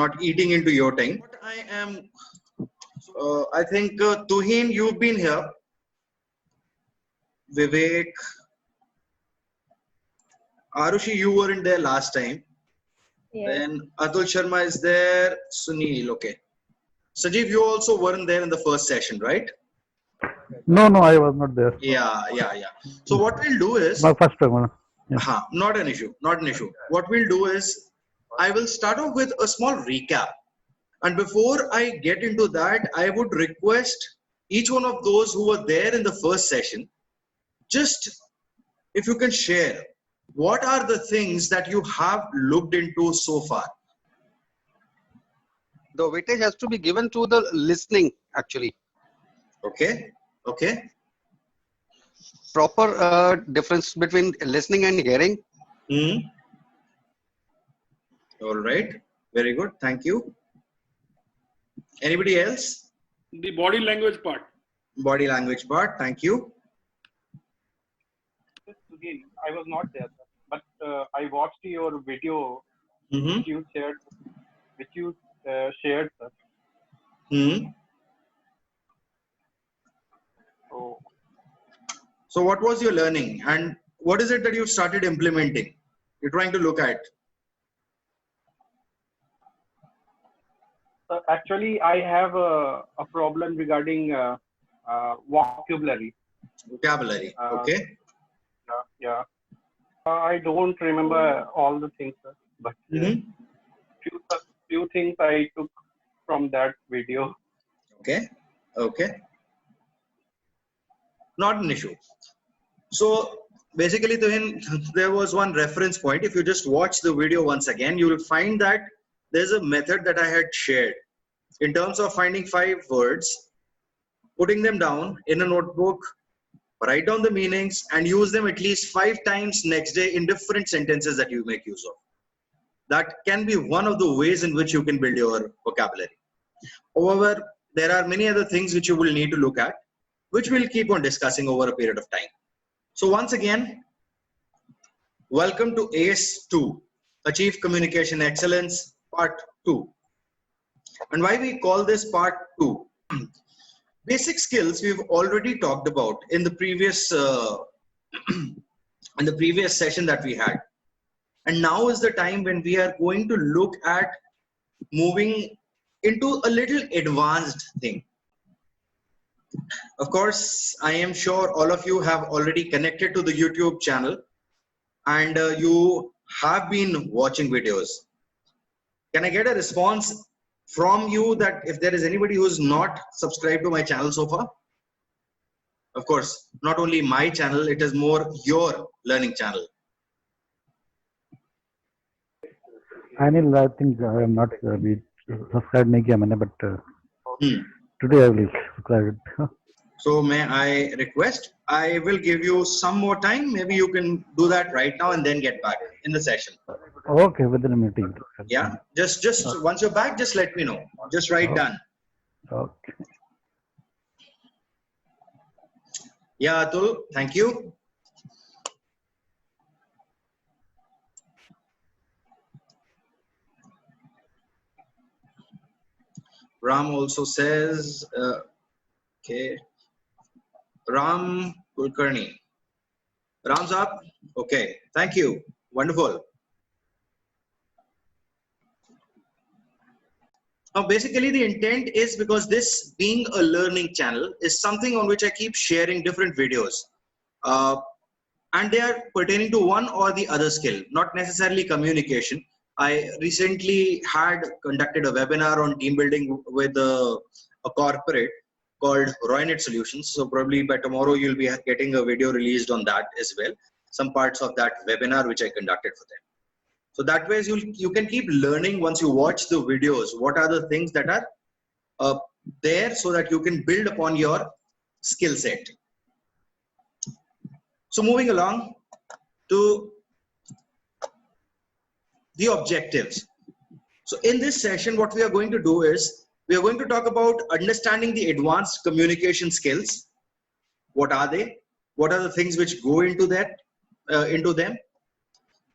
not eating into your time. What I am, I think Tuhin, you've been here. Vivek, Arushi, you weren't there last time. Yes. Then Atul Sharma is there. Sunil, okay. Sajeev, you also weren't there in the first session, right? No, I was not there. Yeah. So what we'll do is, My first time. Yeah. not an issue. What we'll do is, I will start off with a small recap. And before I get into that, I would request each one of those who were there in the first session, just if you can share, what are the things that you have looked into so far? The weightage has to be given to the listening, actually. Okay. Proper difference between listening and hearing. All right. Very good. Thank you. Anybody else? The body language part. Body language part. Thank you. Again, I was not there, sir, but I watched your video which you shared, sir. So what was your learning, and what is it that you started implementing? You're trying to look at? Actually, I have a problem regarding vocabulary. Vocabulary. Okay. Yeah. I don't remember all the things, sir, but few things I took from that video. Okay. Not an issue. So basically, there was one reference point. If you just watch the video once again, you will find that there's a method that I had shared in terms of finding 5 words, putting them down in a notebook, write down the meanings, and use them at least 5 times next day in different sentences that you make use of. That can be one of the ways in which you can build your vocabulary. However, there are many other things which you will need to look at, which we'll keep on discussing over a period of time. So once again, welcome to ACE 2, Achieve Communication Excellence, Part 2. And why we call this Part 2? Basic skills we've already talked about in the previous session that we had. And now is the time when we are going to look at moving into a little advanced thing. Of course, I am sure all of you have already connected to the YouTube channel and you have been watching videos. Can I get a response from you that if there is anybody who is not subscribed to my channel so far? Of course, not only my channel, it is more your learning channel. Anil, I think I am not subscribed नहीं किया मैंने, but today I will subscribe it. So may I request, I will give you some more time. Maybe you can do that right now and then get back in the session. Okay, within a meeting. Yeah, just once you're back, just let me know. Just write done. Okay. Yeah, Atul, thank you. Ram also says, okay. Ram Kulkarni. Ram's up. Okay, thank you. Wonderful. Now, basically, the intent is because this being a learning channel is something on which I keep sharing different videos. And they are pertaining to one or the other skill, not necessarily communication. I recently had conducted a webinar on team building with a corporate called Roynet Solutions. So probably by tomorrow, you'll be getting a video released on that as well. Some parts of that webinar which I conducted for them. So that way you can keep learning once you watch the videos. What are the things that are there so that you can build upon your skill set. So moving along to the objectives. So in this session, what we are going to do is we are going to talk about understanding the advanced communication skills. What are they? What are the things which go into that, into them?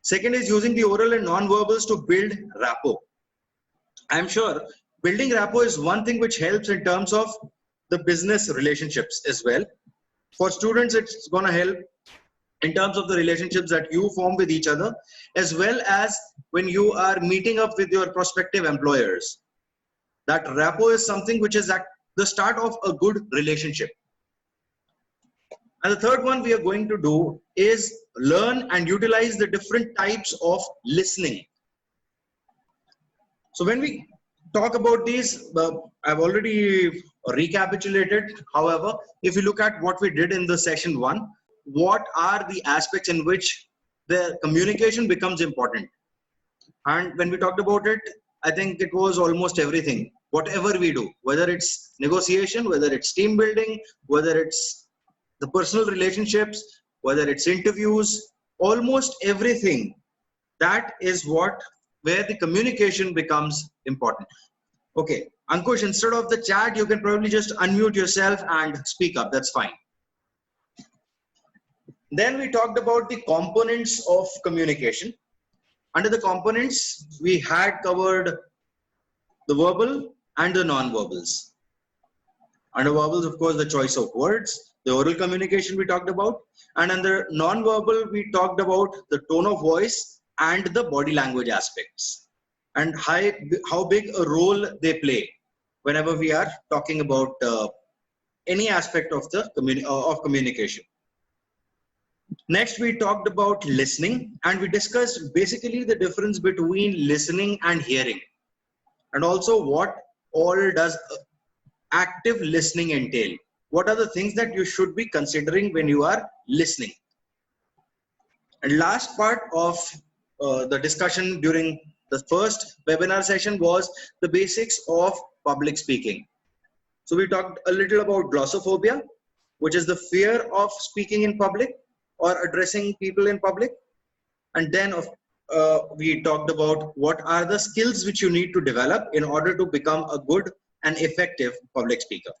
Second is using the oral and non-verbals to build rapport. I'm sure building rapport is one thing which helps in terms of the business relationships as well. For students, it's going to help in terms of the relationships that you form with each other, as well as when you are meeting up with your prospective employers. That rapport is something which is at the start of a good relationship. And the third one we are going to do is learn and utilize the different types of listening. So when we talk about these, I've already recapitulated. However, if you look at what we did in the session 1, what are the aspects in which the communication becomes important? And when we talked about it, I think it was almost everything. Whatever we do, whether it's negotiation, whether it's team building, whether it's the personal relationships, whether it's interviews, almost everything, that is where the communication becomes important. Okay, Ankush, instead of the chat, you can probably just unmute yourself and speak up. That's fine. Then we talked about the components of communication. Under the components, we had covered the verbal and the non-verbals. Under verbals, of course, the choice of words, the oral communication we talked about. And under non-verbal, we talked about the tone of voice and the body language aspects, and how big a role they play whenever we are talking about any aspect of the communication. Next, we talked about listening, and we discussed basically the difference between listening and hearing, and also what all does active listening entail. What are the things that you should be considering when you are listening? And last part of the discussion during the first webinar session was the basics of public speaking. So we talked a little about glossophobia, which is the fear of speaking in public or addressing people in public. And then we talked about what are the skills which you need to develop in order to become a good and effective public speaker.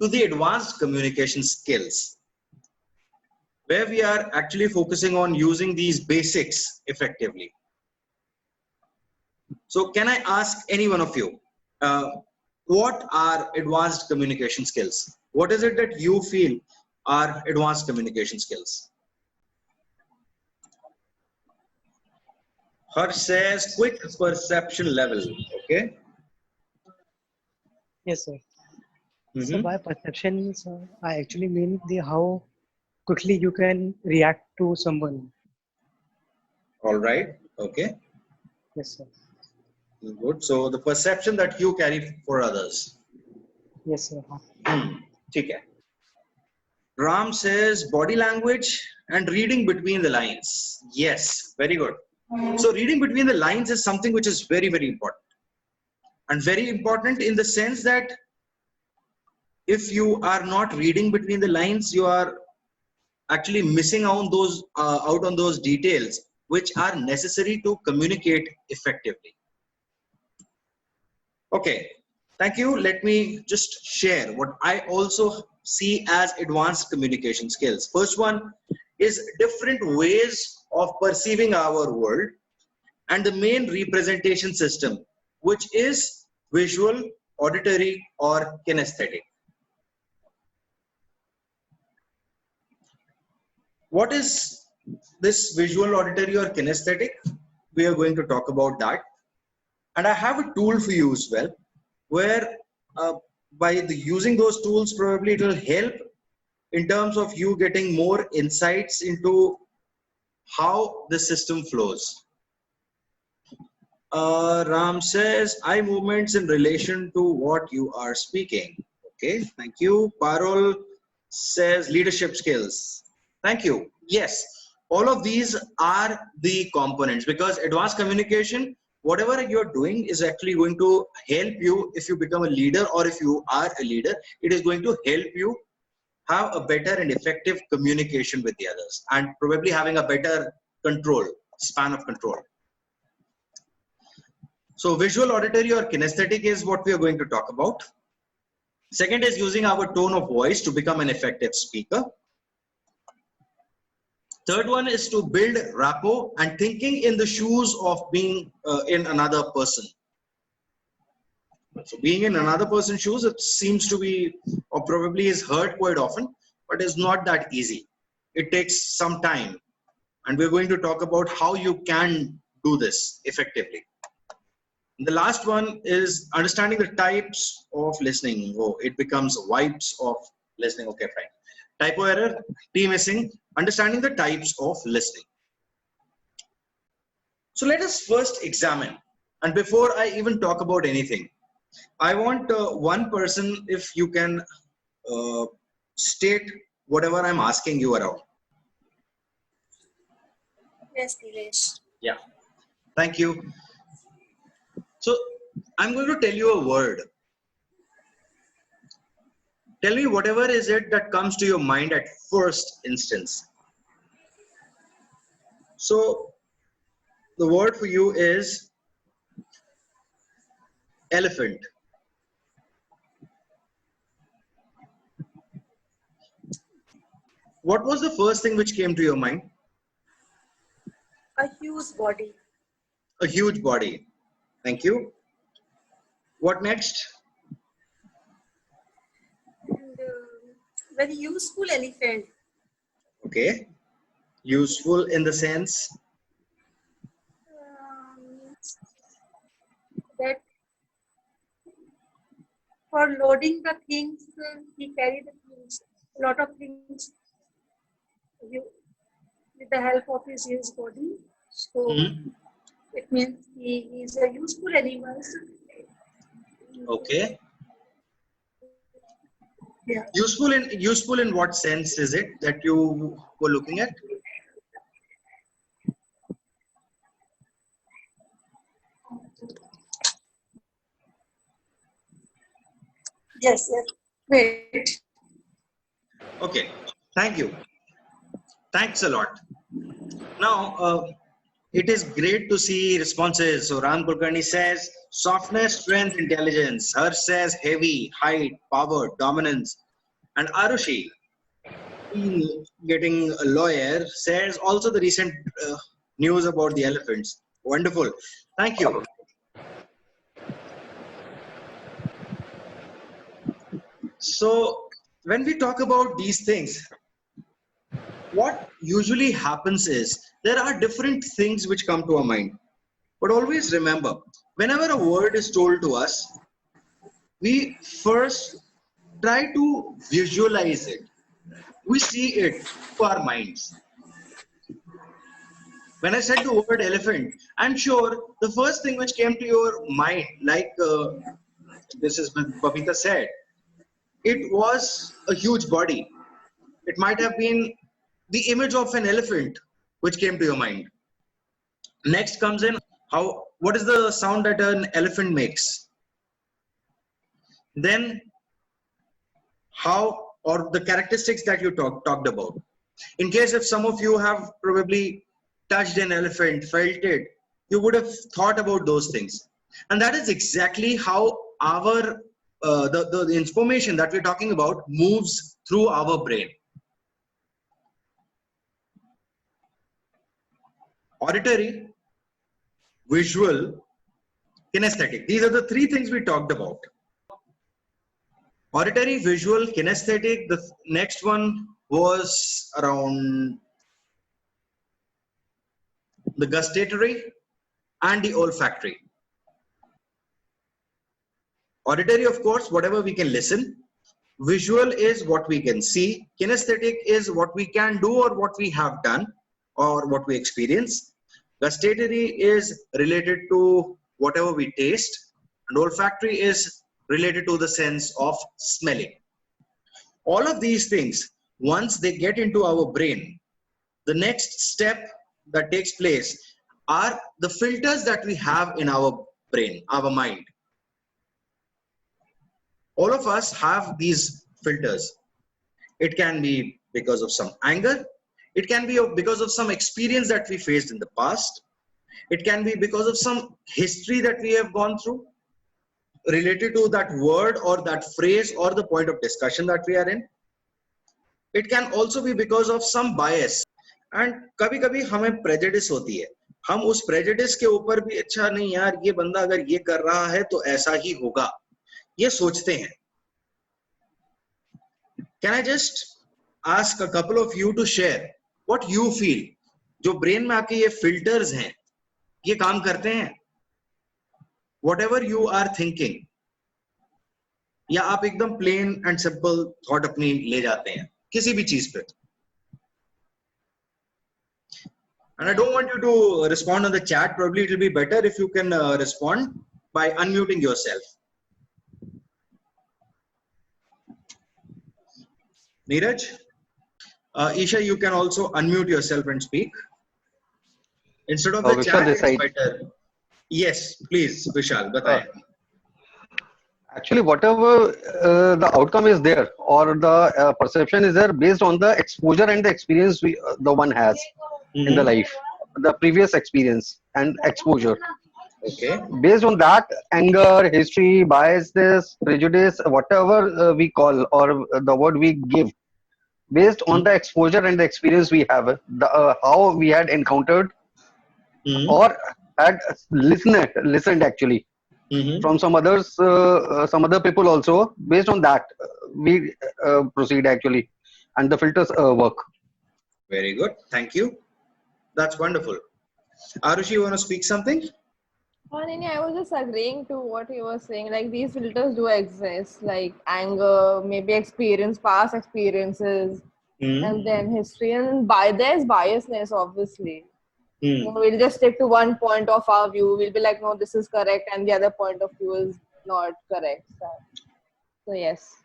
To the advanced communication skills, where we are actually focusing on using these basics effectively. So can I ask any one of you, what are advanced communication skills? What is it that you feel are advanced communication skills? Harsh says quick perception level. Okay. Yes, sir. So by perception, I actually mean how quickly you can react to someone. All right. Okay. Yes, sir. Good. So the perception that you carry for others. Yes, sir. Okay. Ram says body language and reading between the lines. Yes, very good. So reading between the lines is something which is very, very important. And very important in the sense that if you are not reading between the lines, you are actually missing out on those details which are necessary to communicate effectively. Okay, thank you. Let me just share what I also see as advanced communication skills. First one is different ways of perceiving our world and the main representation system, which is visual, auditory, or kinesthetic. What is this visual, auditory, or kinesthetic? We are going to talk about that. And I have a tool for you as well, where by using those tools, probably it will help in terms of you getting more insights into how the system flows. Ram says, eye movements in relation to what you are speaking. Okay, thank you. Parul says, leadership skills. Thank you. Yes, all of these are the components, because advanced communication, whatever you're doing is actually going to help you if you become a leader, or if you are a leader, it is going to help you have a better and effective communication with the others, and probably having a better span of control. So visual, auditory, or kinesthetic is what we are going to talk about. Second is using our tone of voice to become an effective speaker. Third one is to build rapport and thinking in the shoes of being in another person. So being in another person's shoes, it seems to be, or probably is heard quite often, but is not that easy. It takes some time. And we're going to talk about how you can do this effectively. The last one is understanding the types of listening. Oh, it becomes wipes of listening. Okay, fine. Typo error, T missing, understanding the types of listening. So let us first examine. And before I even talk about anything, I want one person, if you can state whatever I'm asking you around. Yes, Nilesh. Yeah, thank you. So I'm going to tell you a word. Tell me whatever is it that comes to your mind at first instance. So the word for you is elephant. What was the first thing which came to your mind? A huge body. A huge body. Thank you. What next? And very useful elephant. Okay. Useful in the sense? That for loading the things, he carried the things, a lot of things with the help of his huge body. So it means he is a useful animal. Okay. Yeah. Useful in what sense is it that you were looking at? Yes, yes. Wait. Okay. Thank you. Thanks a lot. Now, it is great to see responses. So Ram Kulkarni says softness, strength, intelligence. Harsh says heavy, height, power, dominance. And Arushi, getting a lawyer, says also the recent news about the elephants. Wonderful. Thank you. So when we talk about these things, what usually happens is there are different things which come to our mind. But always remember, whenever a word is told to us, we first try to visualize it. We see it to our minds. When I said the word elephant, I'm sure the first thing which came to your mind, like this is what Babita said, it was a huge body. It might have been the image of an elephant which came to your mind. Next comes in what is the sound that an elephant makes? Then how, or the characteristics that you talked about. In case if some of you have probably touched an elephant, felt it, you would have thought about those things. And that is exactly how our the information that we're talking about moves through our brain. Auditory, visual, kinesthetic. These are the three things we talked about. Auditory, visual, kinesthetic. The next one was around the gustatory and the olfactory. Auditory, of course, whatever we can listen. Visual is what we can see. Kinesthetic is what we can do or what we have done or what we experience. Gustatory is related to whatever we taste. And olfactory is related to the sense of smelling. All of these things, once they get into our brain, the next step that takes place are the filters that we have in our brain, our mind. All of us have these filters. It can be because of some anger. It can be because of some experience that we faced in the past. It can be because of some history that we have gone through related to that word or that phrase or the point of discussion that we are in. It can also be because of some bias. And कभी कभी हमें prejudice होती है, हम उस prejudice के ऊपर भी अच्छा नहीं यार ये बंदा अगर ये कर रहा है तो ऐसा ही होगा, ये सोचते हैं. Can I just ask a couple of you to share what you feel? जो ब्रेन में आपके ये फिल्टर्स हैं ये काम करते हैं? Whatever you are thinking, या आप एकदम प्लेन एंड सिंपल थॉट अपनी ले जाते हैं किसी भी चीज पे? And I don't want you to respond on the chat. Probably it will be better if you can respond by unmuting yourself. Neeraj, Isha, you can also unmute yourself and speak. Instead of the Vishal, chat, it's decide. better. Yes, please, Vishal, बताएं. Actually, whatever the outcome is there, or the perception is there, based on the exposure and the experience the one has in the life, the previous experience and exposure. Okay. Based on that, anger, history, biasness, prejudice, whatever we call, or the word we give, based on the exposure and the experience we have, how we had encountered or had listened actually from some others, some other people also. Based on that, we proceed actually, and the filters work. Very good. Thank you. That's wonderful. Arushi, you want to speak something? I was just agreeing to what he was saying. Like, these filters do exist, like anger, maybe experience, past experiences, and then history. And there's biasness, obviously. We'll just stick to one point of our view. We'll be like, no, this is correct, and the other point of view is not correct. So yes.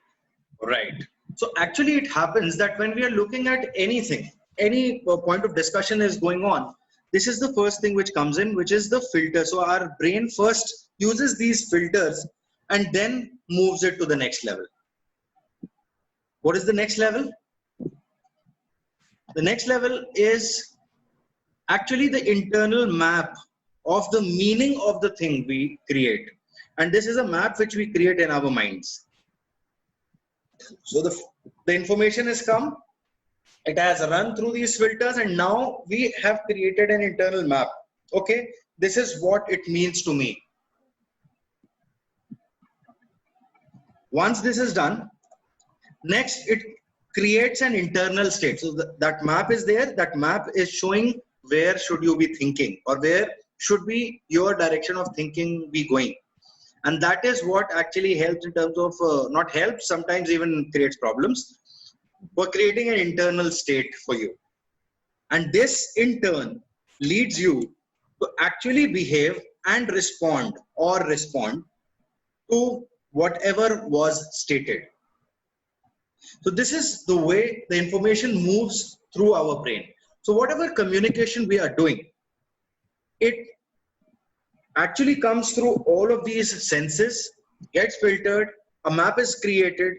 Right. So actually it happens that when we are looking at anything, any point of discussion is going on, this is the first thing which comes in, which is the filter. So our brain first uses these filters and then moves it to the next level. What is the next level? The next level is actually the internal map of the meaning of the thing we create. And this is a map which we create in our minds. So the information has come, it has run through these filters, and now we have created an internal map. Okay, this is what it means to me. Once this is done, next it creates an internal state. So that map is there, that map is showing where should you be thinking, or where should be your direction of thinking be going. And that is what actually helps in terms of, not helps, sometimes even creates problems. We're creating an internal state for you. And this in turn leads you to actually behave and respond to whatever was stated. So this is the way the information moves through our brain. So whatever communication we are doing, it actually comes through all of these senses, gets filtered, a map is created,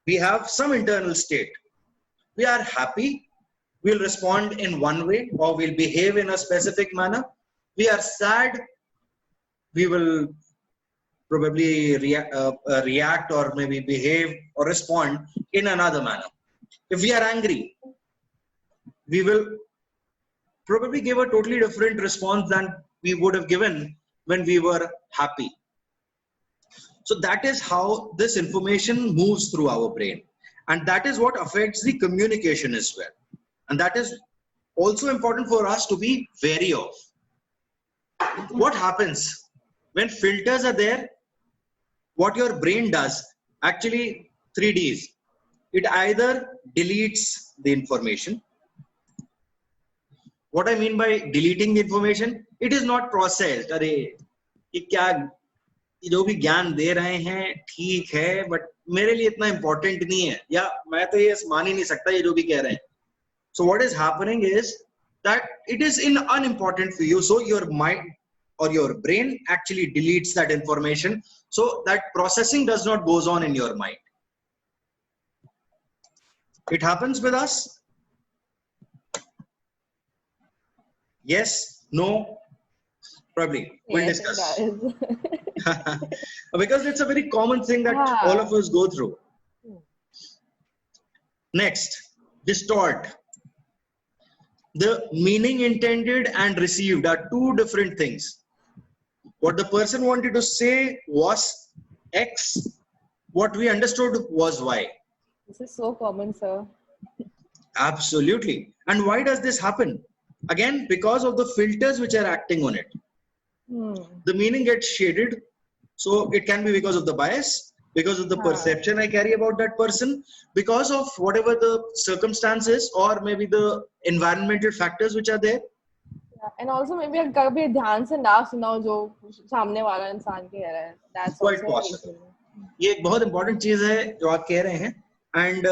we have some internal state. We are happy, we'll respond in one way, or we'll behave in a specific manner. We are sad, we will probably react or maybe behave or respond in another manner. If we are angry, we will probably give a totally different response than we would have given when we were happy. So that is how this information moves through our brain. And that is what affects the communication as well. And that is also important for us to be wary of. What happens when filters are there? What your brain does, actually 3Ds. It either deletes the information. What I mean by deleting the information, it is not processed. अरे ये क्या जो भी ज्ञान दे रहे हैं ठीक है, but मेरे लिए इतना important नहीं है, या मैं तो ये मान ही नहीं सकता ये जो भी कह रहे हैं. So what is happening is that it is unimportant for you. So your mind or your brain actually deletes that information, so that processing does not goes on in your mind. It happens with us. Yes, no, probably. We'll discuss. Because it's a very common thing that all of us go through. Next, distort. The meaning intended and received are two different things. What the person wanted to say was X, what we understood was Y. This is so common, sir. Absolutely. And why does this happen? Again, because of the filters which are acting on it. The meaning gets shaded. So it can be because of the bias, because of the perception I carry about that person, because of whatever the circumstances or maybe the environmental factors which are there. And also maybe कभी ध्यान से ना सुनाओ जो सामने वाला इंसान कह रहा है. That's quite possible. ये एक बहुत important चीज है जो आप कह रहे हैं. And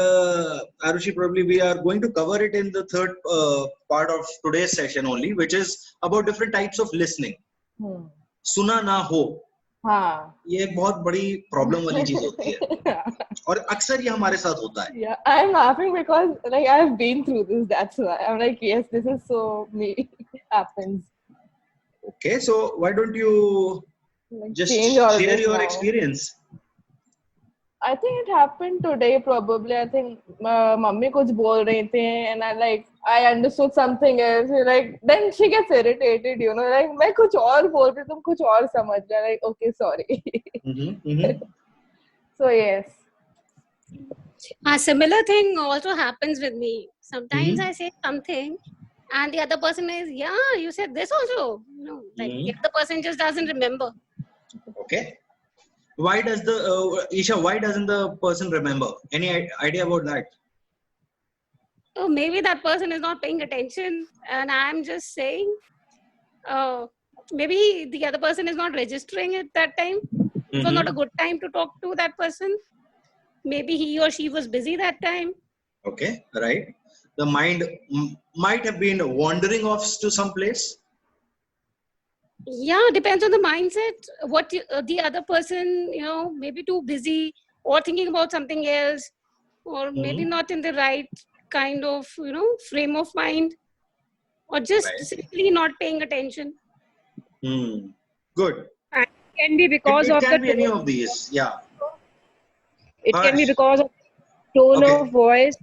Arushi, probably we are going to cover it in the third part of today's session only, which is about different types of listening. सुना ना हो, ये एक बहुत बड़ी प्रॉब्लम वाली चीज होती है और अक्सर ये हमारे साथ होता है. Yeah, I'm laughing because like I've been through this. That's why I'm like, yes, this is so me. It happens. Okay, so why don't you like just share your experience? I think it happened today probably. I think mummy kuch bol rahi thi and I understood something else. Like then she gets irritated, you know, like मैं कुछ और बोल रही तुम कुछ और समझ रहे. Like okay, sorry. So yes. A similar thing also happens with me. Sometimes I say something and the other person is, yeah, you said this also. You know, like if the person just doesn't remember. Okay. Why does the Isha? Why doesn't the person remember? Any idea about that? Oh, maybe that person is not paying attention, and I'm just saying. Maybe the other person is not registering it that time. It was not a good time to talk to that person. Maybe he or she was busy that time. Okay, right. The mind might have been wandering off to some place. Yeah, depends on the mindset. What the other person, you know, maybe too busy or thinking about something else, or maybe not in the right kind of, you know, frame of mind, or just simply not paying attention. Good. And it can be because it of can the be any of these. Yeah. It can be because of tone of voice.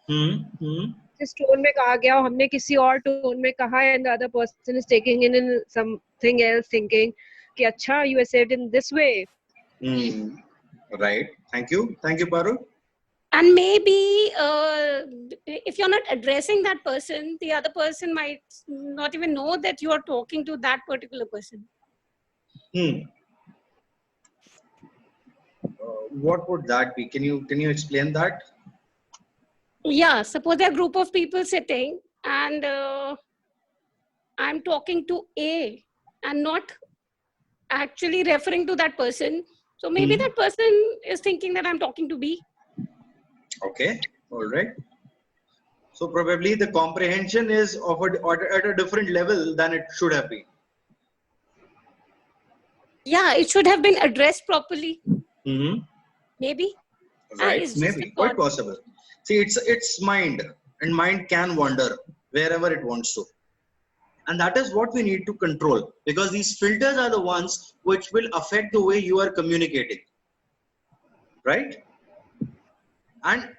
जिस tone में कहा गया हमने किसी और tone में कहा and the other person is taking in something else, thinking कि अच्छा you said in this way. Right. Thank you, Paru. And maybe if you're not addressing that person, the other person might not even know that you are talking to that particular person. What would that be? Can you explain that? Yeah, suppose there are a group of people sitting and I'm talking to A and not actually referring to that person. So maybe that person is thinking that I'm talking to B. Okay, all right. So probably the comprehension is offered at a different level than it should have been. Yeah, it should have been addressed properly. Maybe. Right, maybe, quite possible. See, it's mind, and mind can wander wherever it wants to. And that is what we need to control, because these filters are the ones which will affect the way you are communicating. Right? And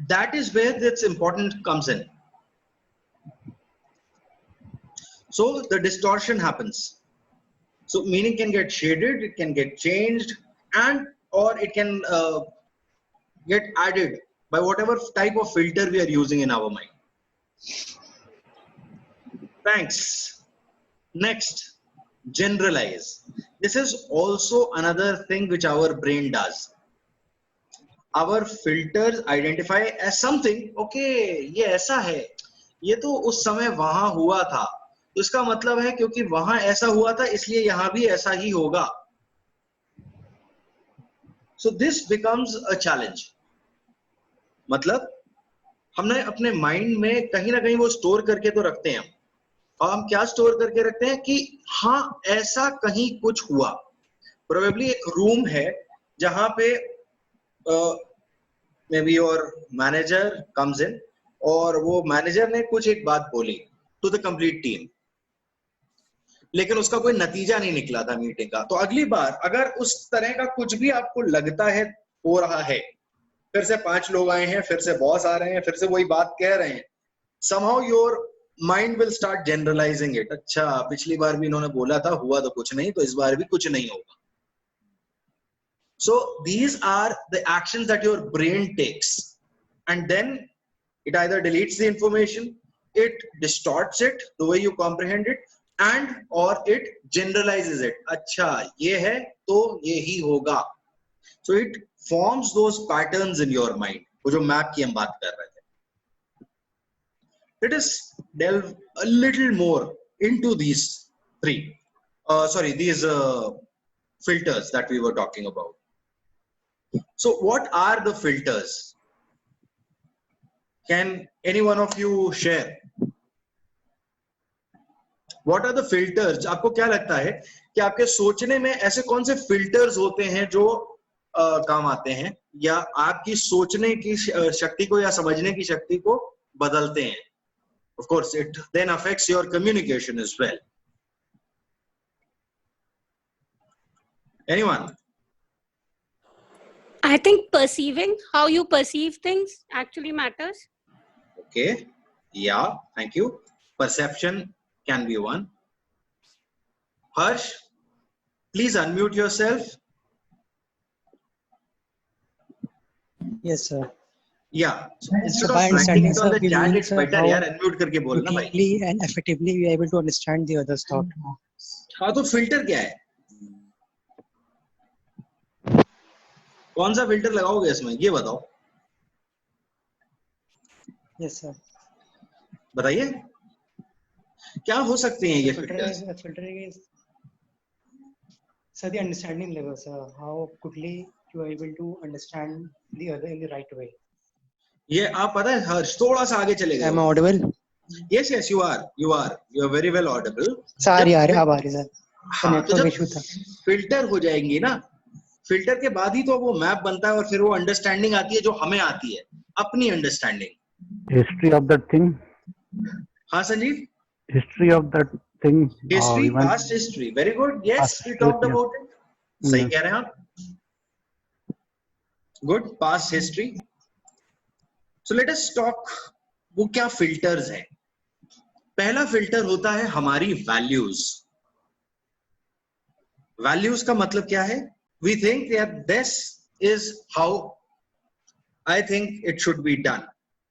that is where this important comes in. So the distortion happens. So meaning can get shaded, it can get changed, and or it can get added by whatever type of filter we are using in our mind. Thanks. Next, generalize. This is also another thing which our brain does. Our filters identify as something, okay, ये ऐसा है, ये तो उस समय वहां हुआ था, तो इसका मतलब है क्योंकि वहां ऐसा हुआ था इसलिए यहाँ भी ऐसा ही होगा. So this becomes a challenge. मतलब हमने अपने माइंड में कहीं ना कहीं वो स्टोर करके तो रखते हैं, और हम क्या स्टोर करके रखते हैं कि हाँ ऐसा कहीं कुछ हुआ. प्रोबेबली एक रूम है जहां पे may be your manager comes in और वो मैनेजर ने कुछ एक बात बोली टू द कंप्लीट टीम, लेकिन उसका कोई नतीजा नहीं निकला था मीटिंग का. तो अगली बार अगर उस तरह का कुछ भी आपको लगता है हो रहा है, फिर से 5 लोग आए हैं, फिर से बॉस आ रहे हैं, फिर से वही बात कह रहे हैं, somehow your mind will start generalizing it. अच्छा, पिछली बार भी इन्होंने बोला था, हुआ तो कुछ नहीं, तो इस बार भी कुछ नहीं होगा. So these are the actions that your brain takes, and then it either deletes the information, it distorts it the way you comprehend it, and or it generalizes it. अच्छा, ये है तो ये ही होगा. So it forms those patterns in your mind. वो जो map की हम बात कर रहे थे. Let us delve a little more into these these filters that we were talking about. So what are the filters? Can any one of you share? What are the filters? आपको क्या लगता है कि आपके सोचने में ऐसे कौन से filters होते हैं जो काम आते हैं या आपकी सोचने की शक्ति को या समझने की शक्ति को बदलते हैं? Of course, it then affects your communication as well. Anyone? I think perceiving, how you perceive things actually matters. Okay. Yeah, thank you. Perception can be one. Harsh, please unmute yourself. Yes, sir. Yeah. So So by understanding, sir, the we chat, mean, it's sir, better how यार unmute करके बोलना भाई. quickly and effectively we are able to understand the other's thought. हाँ, तो filter क्या है? कौन सा filter लगाओगे इसमें? ये बताओ. Yes, sir. बताइए. क्या हो सकते हैं ये filters? Filtering is, sir, the understanding level, sir. How quickly you are able to understand the other in the right way. ये आप पता है हर्ष थोड़ा सा आगे चले गए. Am I audible? Yes, yes, you are. You are very well audible. Sorry, यार अब आ रही सर. हाँ, तो जब फिल्टर हो जाएंगी ना, फिल्टर के बाद ही तो वो मैप बनता है और फिर वो अंडरस्टैंडिंग आती है जो हमें आती है, अपनी understanding. History of that thing. हाँ Sanjeev. History of that thing. History, past history. Very good. Yes, we talked about it. सही कह रहे हैं आप. Good. Past history. So let us talk. वो क्या फिल्टर्स हैं? पहला फिल्टर होता है हमारी वैल्यूज. वैल्यूज का मतलब क्या है? We think that this is how I think it should be done.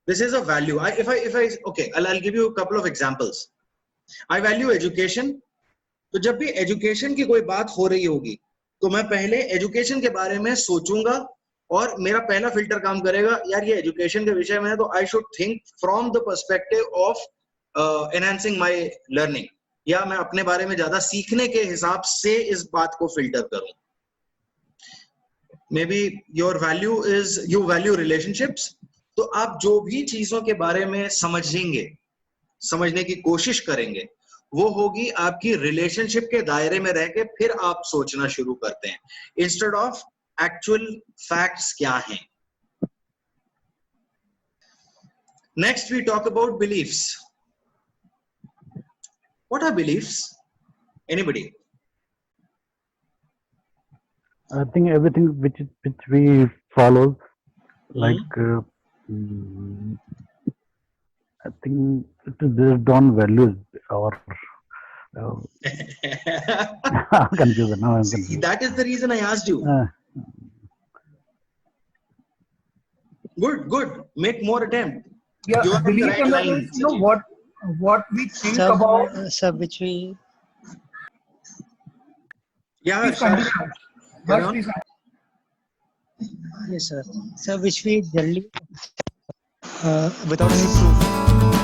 This is a value. Okay, I'll give you a couple of examples. I value education. तो जब भी education की कोई बात हो रही होगी, तो मैं पहले education के बारे में सोचूंगा और मेरा पहला फिल्टर काम करेगा, यार ये एजुकेशन के विषय में है तो I should think from the perspective of enhancing my learning, या मैं अपने बारे में ज्यादा सीखने के हिसाब से इस बात को फिल्टर करूं. May be your value is you value relationships. तो आप जो भी चीजों के बारे में समझने की कोशिश करेंगे वो होगी आपकी रिलेशनशिप के दायरे में रह के फिर आप सोचना शुरू करते हैं इंस्टेड ऑफ एक्चुअल फैक्ट्स क्या हैं. Next we talk about beliefs. What are beliefs? Anybody? I think everything which we follow, like I think it is based on values or. I'm confused now. That is the reason I asked you. Good. Make more attempt. Yeah, you are belief on the right line. You know what we think about. Sub which we. Yeah, Yes, sir. Sir, which we generally without any proof.